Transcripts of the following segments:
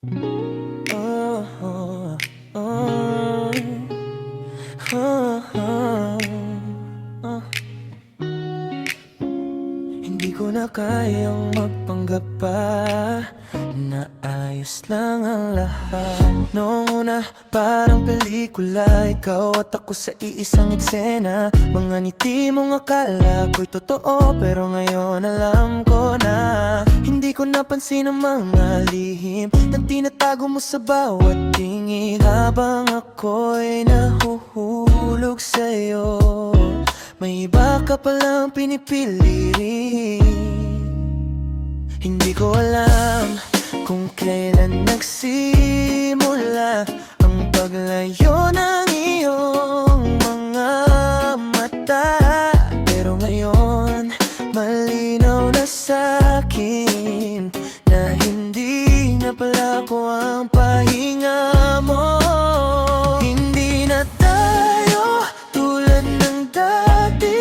Oh, oh, oh, oh, oh, oh. Hindi ko na kayang magpanggap pa na ayos lang ang lahat. Noong una, parang pelikula, ikaw at ako sa iisang eksena. Mga ngiti mong akala ko'y totoo, pero ngayon alam ko na hindi ko napansin ang mga lihim na tinatago mo sa bawat tingi, habang ako'y nahuhulog sa'yo. May iba ka palang pinipili rin. Hindi ko alam kung kailan nagsimula ang paglayo ng iyong mga mata, pero ngayon malinaw na sa'kin na hindi na pala ko ang pahinga mo. Hindi na tayo tulad ng dati,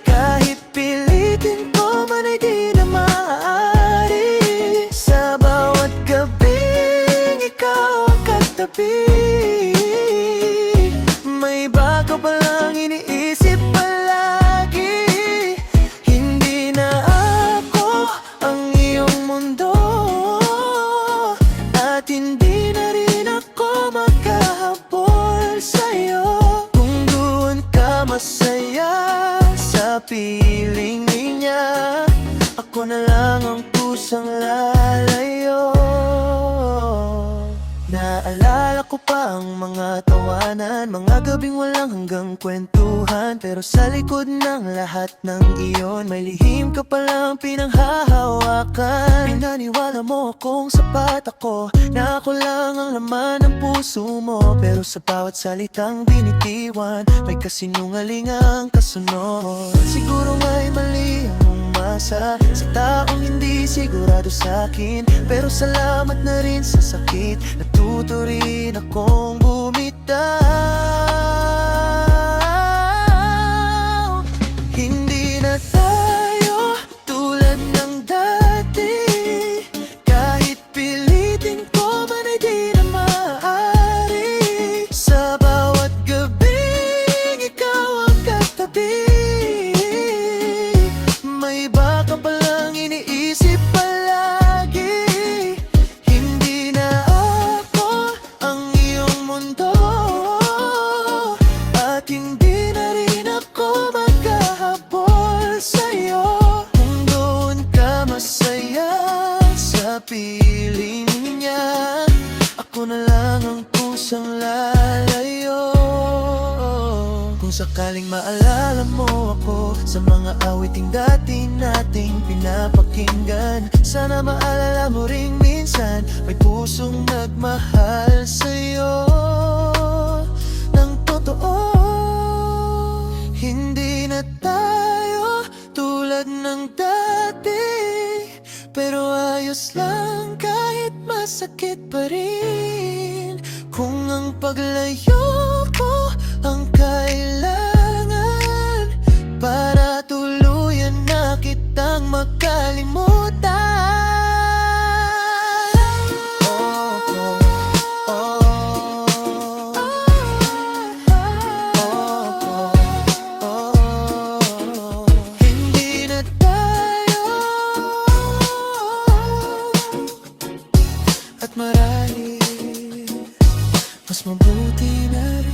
kahit pilitin ko man ay di na maaari. Sa bawat gabing ikaw ang katabi, may bago palang iniisip palagi. Hindi na ako ang iyong mundo, at hindi na rin ako magkahabol sa'yo. Kung doon ka masaya sa piling niya, ako na lang ang kusang lalayo. Naalala ko pa ang mga tawanan, mga gabing walang hanggang kwentuhan, pero sa likod ng lahat ng iyon, may lihim ka palang pinanghahawakan. Pinaniwala mo akong sapat ako, na ako lang ang laman ng puso mo, pero sa bawat salitang binitiwan, may kasinungalingang kasunod. Siguro nga'y mali ang umasa sa taong hindi sigurado sa'kin, pero salamat na rin sa sakit, natuto rin akong bumitaw. Hindi na tayo tulad ng dati, kahit pilitin ko man ay di na maaari. Sa bawat gabing ikaw ang katabi, may iba ka palang iniisip palagi. Hindi na ako ang iyong mundo, at hindi na rin ako magkahabol sa'yo. Kung doon ka masaya sa piling niya, ako na lang ang kusang lalayo. Kung sakaling maalala mo ako sa mga awiting dati nating pinapakinggan, sana maalala mo ring minsan may pusong nagmahal sa'yo ng totoo. Hindi na tayo tulad ng dati, pero ayos lang kahit masakit pa rin. Kung ang paglayo ko ang kailangan para tuluyan na kitang makalimutan. Oh, oh, oh, oh, oh. Hindi na tayo, at marahil mas mabuti na rin